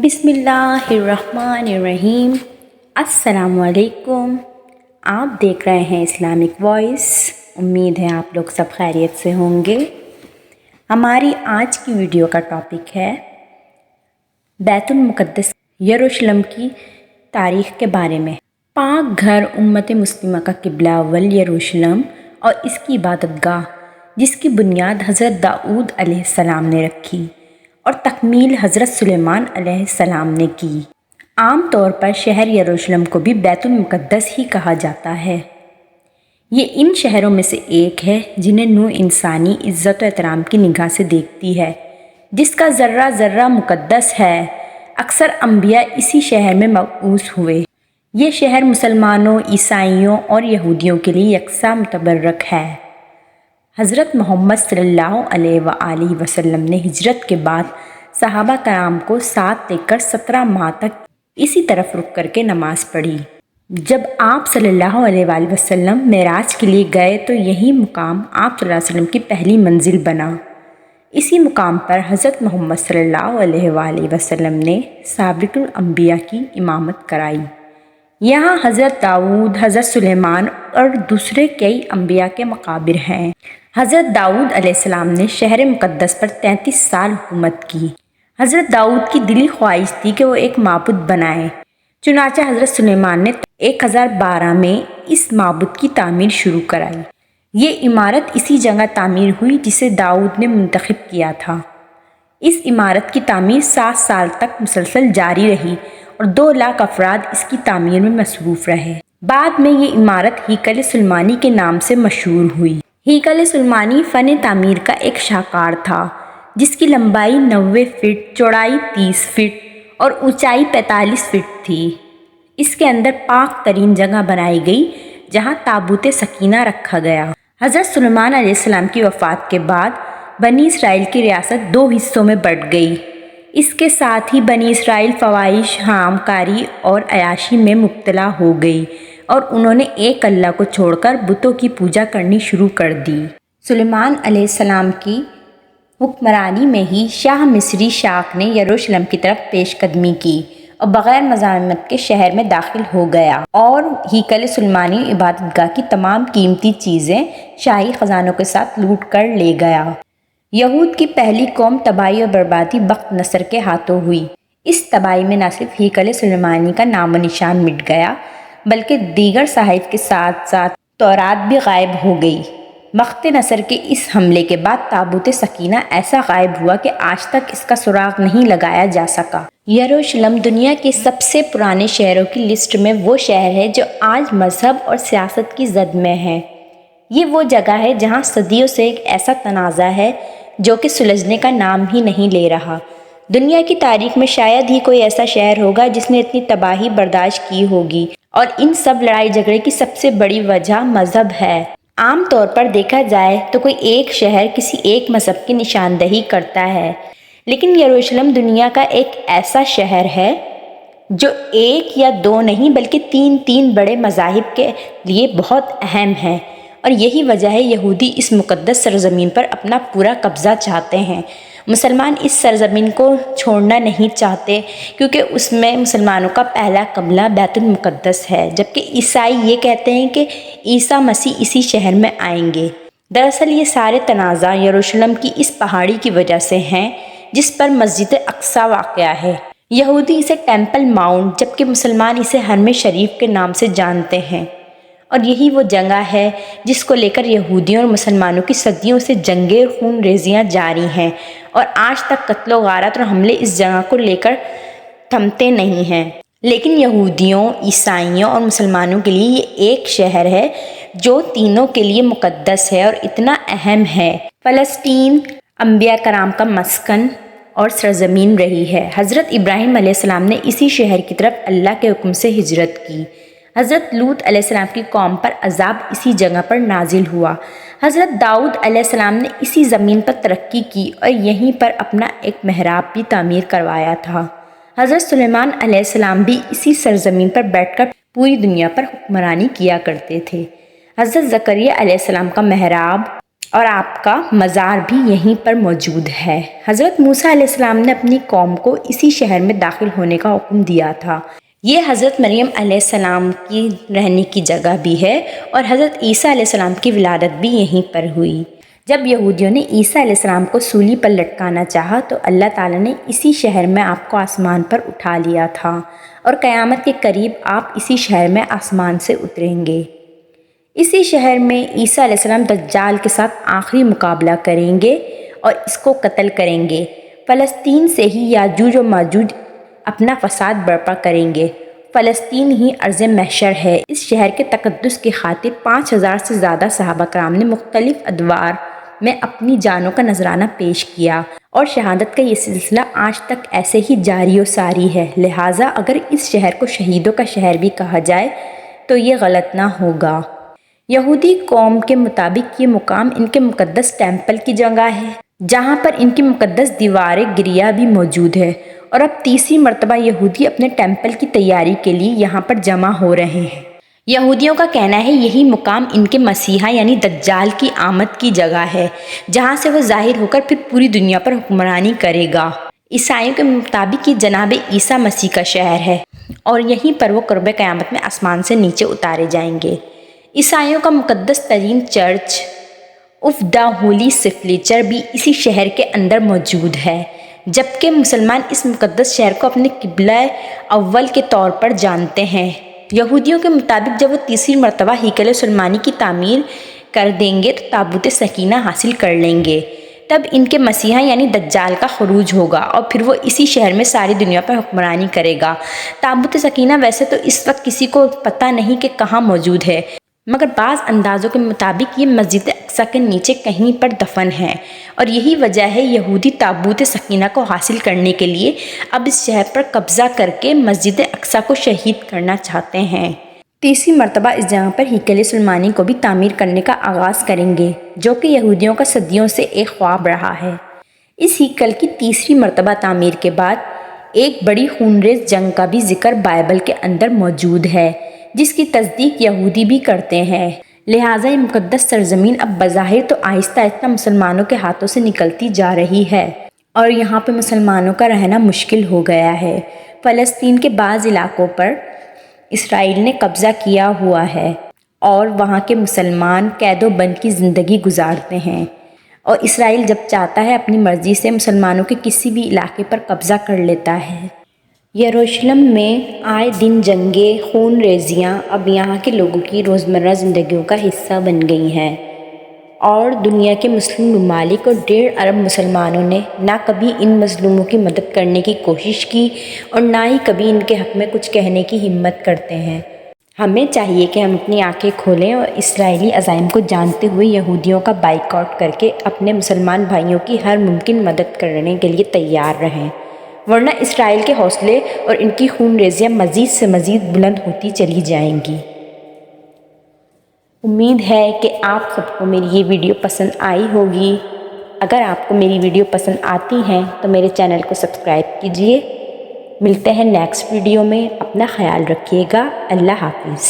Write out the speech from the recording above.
بسم اللہ الرحمن الرحیم۔ السلام علیکم۔ آپ دیکھ رہے ہیں اسلامک وائس۔ امید ہے آپ لوگ سب خیریت سے ہوں گے۔ ہماری آج کی ویڈیو کا ٹاپک ہے بیت المقدس یروشلم کی تاریخ کے بارے میں۔ پاک گھر امت مسلمہ کا قبلہ اول یروشلم اور اس کی عبادت گاہ، جس کی بنیاد حضرت داؤد علیہ السلام نے رکھی اور تکمیل حضرت سلیمان علیہ السلام نے کی۔ عام طور پر شہر یروشلم کو بھی بیت المقدس ہی کہا جاتا ہے۔ یہ ان شہروں میں سے ایک ہے جنہیں نوع انسانی عزت و احترام کی نگاہ سے دیکھتی ہے، جس کا ذرہ ذرہ مقدس ہے۔ اکثر انبیاء اسی شہر میں مبعوث ہوئے۔ یہ شہر مسلمانوں، عیسائیوں اور یہودیوں کے لیے یکساں متبرک ہے۔ حضرت محمد صلی اللہ علیہ وآلہ وسلم نے ہجرت کے بعد صحابہ کرام کو ساتھ لے کر 17 ماہ تک اسی طرف رک کر کے نماز پڑھی۔ جب آپ صلی اللہ علیہ وآلہ وسلم معراج کے لیے گئے تو یہی مقام آپ صلی اللہ علیہ وسلم کی پہلی منزل بنا۔ اسی مقام پر حضرت محمد صلی اللہ علیہ وآلہ وسلم نے سابق الانبیاء کی امامت کرائی۔ یہاں حضرت داؤد، حضرت سلیمان اور دوسرے کئی انبیاء کے مقابر ہیں۔ حضرت داؤد علیہ السلام نے شہر مقدس پر 33 سال حکومت کی۔ حضرت داؤد کی دلی خواہش تھی کہ وہ ایک معبد بنائیں، چنانچہ حضرت سلیمان نے 1012 میں اس معبد کی تعمیر شروع کرائی۔ یہ عمارت اسی جگہ تعمیر ہوئی جسے داؤد نے منتخب کیا تھا۔ اس عمارت کی تعمیر 7 سال تک مسلسل جاری رہی اور 2 لاکھ افراد اس کی تعمیر میں مصروف رہے۔ بعد میں یہ عمارت ہیکل سلیمانی کے نام سے مشہور ہوئی۔ ہیکل سلیمانی فن تعمیر کا ایک شاہکار تھا، جس کی لمبائی 90 فٹ، چوڑائی 30 فٹ اور اونچائی 45 فٹ تھی۔ اس کے اندر پاک ترین جگہ بنائی گئی جہاں تابوت سکینہ رکھا گیا۔ حضرت سلیمان علیہ السلام کی وفات کے بعد بنی اسرائیل کی ریاست 2 حصوں میں بٹ گئی۔ اس کے ساتھ ہی بنی اسرائیل فواہش، حرام کاری اور عیاشی میں مبتلا ہو گئی اور انہوں نے ایک اللہ کو چھوڑ کر بتوں کی پوجا کرنی شروع کر دی۔ سلیمان علیہ السلام کی حکمرانی میں ہی شاہ مصری شاک نے یروشلم کی طرف پیش قدمی کی اور بغیر مزاحمت کے شہر میں داخل ہو گیا اور ہیکل سلیمانی عبادت گاہ کی تمام قیمتی چیزیں شاہی خزانوں کے ساتھ لوٹ کر لے گیا۔ یہود کی پہلی قوم تباہی اور بربادی بخت نصر کے ہاتھوں ہوئی۔ اس تباہی میں نہ صرف ہیکل سلیمانی کا نام و نشان مٹ گیا بلکہ دیگر صحائف کے ساتھ ساتھ تورات بھی غائب ہو گئی۔ بخت نصر کے اس حملے کے بعد تابوت سکینہ ایسا غائب ہوا کہ آج تک اس کا سراغ نہیں لگایا جا سکا۔ یروشلم دنیا کے سب سے پرانے شہروں کی لسٹ میں وہ شہر ہے جو آج مذہب اور سیاست کی زد میں ہے۔ یہ وہ جگہ ہے جہاں صدیوں سے ایک ایسا تنازع ہے جو کہ سلجھنے کا نام ہی نہیں لے رہا۔ دنیا کی تاریخ میں شاید ہی کوئی ایسا شہر ہوگا جس نے اتنی تباہی برداشت کی ہوگی، اور ان سب لڑائی جھگڑے کی سب سے بڑی وجہ مذہب ہے۔ عام طور پر دیکھا جائے تو کوئی ایک شہر کسی ایک مذہب کی نشاندہی کرتا ہے، لیکن یروشلم دنیا کا ایک ایسا شہر ہے جو ایک یا 2 نہیں بلکہ 3 بڑے مذاہب کے لیے بہت اہم ہے، اور یہی وجہ ہے یہودی اس مقدس سرزمین پر اپنا پورا قبضہ چاہتے ہیں۔ مسلمان اس سرزمین کو چھوڑنا نہیں چاہتے کیونکہ اس میں مسلمانوں کا پہلا قبلہ بیت المقدس ہے، جبکہ عیسائی یہ کہتے ہیں کہ عیسیٰ مسیح اسی شہر میں آئیں گے۔ دراصل یہ سارے تنازع یروشلم کی اس پہاڑی کی وجہ سے ہیں جس پر مسجد اقصیٰ واقع ہے۔ یہودی اسے ٹیمپل ماؤنٹ جبکہ مسلمان اسے حرم شریف کے نام سے جانتے ہیں، اور یہی وہ جگہ ہے جس کو لے کر یہودیوں اور مسلمانوں کی صدیوں سے جنگیں اور خون ریزیاں جاری ہیں، اور آج تک قتل و غارت اور حملے اس جگہ کو لے کر تھمتے نہیں ہیں۔ لیکن یہودیوں، عیسائیوں اور مسلمانوں کے لیے یہ ایک شہر ہے جو تینوں کے لیے مقدس ہے اور اتنا اہم ہے۔ فلسطین انبیاء کرام کا مسکن اور سرزمین رہی ہے۔ حضرت ابراہیم علیہ السلام نے اسی شہر کی طرف اللہ کے حکم سے ہجرت کی۔ حضرت لوط علیہ السلام کی قوم پر عذاب اسی جگہ پر نازل ہوا۔ حضرت داؤد علیہ السلام نے اسی زمین پر ترقی کی اور یہیں پر اپنا ایک محراب بھی تعمیر کروایا تھا۔ حضرت سلیمان علیہ السلام بھی اسی سرزمین پر بیٹھ کر پوری دنیا پر حکمرانی کیا کرتے تھے۔ حضرت زکریا علیہ السلام کا محراب اور آپ کا مزار بھی یہیں پر موجود ہے۔ حضرت موسیٰ علیہ السلام نے اپنی قوم کو اسی شہر میں داخل ہونے کا حکم دیا تھا۔ یہ حضرت مریم علیہ السلام کی رہنے کی جگہ بھی ہے اور حضرت عیسیٰ علیہ السلام کی ولادت بھی یہیں پر ہوئی۔ جب یہودیوں نے عیسیٰ علیہ السلام کو سولی پر لٹکانا چاہا تو اللہ تعالیٰ نے اسی شہر میں آپ کو آسمان پر اٹھا لیا تھا اور قیامت کے قریب آپ اسی شہر میں آسمان سے اتریں گے۔ اسی شہر میں عیسیٰ علیہ السلام دجال کے ساتھ آخری مقابلہ کریں گے اور اس کو قتل کریں گے۔ فلسطین سے ہی یاجوج و ماجوج اپنا فساد برپا کریں گے۔ فلسطین ہی ارض محشر ہے۔ اس شہر کے تقدس کی خاطر 5000 سے زیادہ صحابہ کرام نے مختلف ادوار میں اپنی جانوں کا نذرانہ پیش کیا اور شہادت کا یہ سلسلہ آج تک ایسے ہی جاری و ساری ہے۔ لہٰذا اگر اس شہر کو شہیدوں کا شہر بھی کہا جائے تو یہ غلط نہ ہوگا۔ یہودی قوم کے مطابق یہ مقام ان کے مقدس ٹیمپل کی جگہ ہے جہاں پر ان کی مقدس دیوار گریہ بھی موجود ہے، اور اب تیسری مرتبہ یہودی اپنے ٹیمپل کی تیاری کے لیے یہاں پر جمع ہو رہے ہیں۔ یہودیوں کا کہنا ہے یہی مقام ان کے مسیحا یعنی دجال کی آمد کی جگہ ہے جہاں سے وہ ظاہر ہو کر پھر پوری دنیا پر حکمرانی کرے گا۔ عیسائیوں کے مطابق یہ جناب عیسیٰ مسیح کا شہر ہے اور یہیں پر وہ قرب قیامت میں آسمان سے نیچے اتارے جائیں گے۔ عیسائیوں کا مقدس ترین چرچ آف دا ہولی سیپلچر بھی اسی شہر کے اندر موجود ہے، جبکہ مسلمان اس مقدس شہر کو اپنے قبلہ اول کے طور پر جانتے ہیں۔ یہودیوں کے مطابق جب وہ تیسری مرتبہ ہیکل سلیمانی کی تعمیر کر دیں گے تو تابوت سکینہ حاصل کر لیں گے، تب ان کے مسیحا یعنی دجال کا خروج ہوگا اور پھر وہ اسی شہر میں ساری دنیا پر حکمرانی کرے گا۔ تابوت سکینہ ویسے تو اس وقت کسی کو پتہ نہیں کہ کہاں موجود ہے، مگر بعض اندازوں کے مطابق یہ مسجد اقصیٰ کے نیچے کہیں پر دفن ہے، اور یہی وجہ ہے یہودی تابوت سکینہ کو حاصل کرنے کے لیے اب اس شہر پر قبضہ کر کے مسجد اقصیٰ کو شہید کرنا چاہتے ہیں۔ تیسری مرتبہ اس جگہ پر ہیکل سلیمانی کو بھی تعمیر کرنے کا آغاز کریں گے، جو کہ یہودیوں کا صدیوں سے ایک خواب رہا ہے۔ اس ہیکل کی تیسری مرتبہ تعمیر کے بعد ایک بڑی خونریز جنگ کا بھی ذکر بائبل کے اندر موجود ہے، جس کی تصدیق یہودی بھی کرتے ہیں۔ لہٰذا یہ مقدس سرزمین اب بظاہر تو آہستہ آہستہ مسلمانوں کے ہاتھوں سے نکلتی جا رہی ہے اور یہاں پہ مسلمانوں کا رہنا مشکل ہو گیا ہے۔ فلسطین کے بعض علاقوں پر اسرائیل نے قبضہ کیا ہوا ہے اور وہاں کے مسلمان قید و بند کی زندگی گزارتے ہیں، اور اسرائیل جب چاہتا ہے اپنی مرضی سے مسلمانوں کے کسی بھی علاقے پر قبضہ کر لیتا ہے۔ یروشلم میں آئے دن جنگیں، خون ریزیاں اب یہاں کے لوگوں کی روزمرہ زندگیوں کا حصہ بن گئی ہیں، اور دنیا کے مسلم ممالک اور 1.5 ارب مسلمانوں نے نہ کبھی ان مظلوموں کی مدد کرنے کی کوشش کی اور نہ ہی کبھی ان کے حق میں کچھ کہنے کی ہمت کرتے ہیں۔ ہمیں چاہیے کہ ہم اپنی آنکھیں کھولیں اور اسرائیلی عزائم کو جانتے ہوئے یہودیوں کا بائیکاٹ کر کے اپنے مسلمان بھائیوں کی ہر ممکن مدد کرنے کے لیے تیار رہیں، ورنہ اسرائیل کے حوصلے اور ان کی خون ریزیاں مزید سے مزید بلند ہوتی چلی جائیں گی۔ امید ہے کہ آپ سب کو میری یہ ویڈیو پسند آئی ہوگی۔ اگر آپ کو میری ویڈیو پسند آتی ہیں تو میرے چینل کو سبسکرائب کیجیے۔ ملتے ہیں نیکسٹ ویڈیو میں، اپنا خیال رکھیے گا۔ اللہ حافظ۔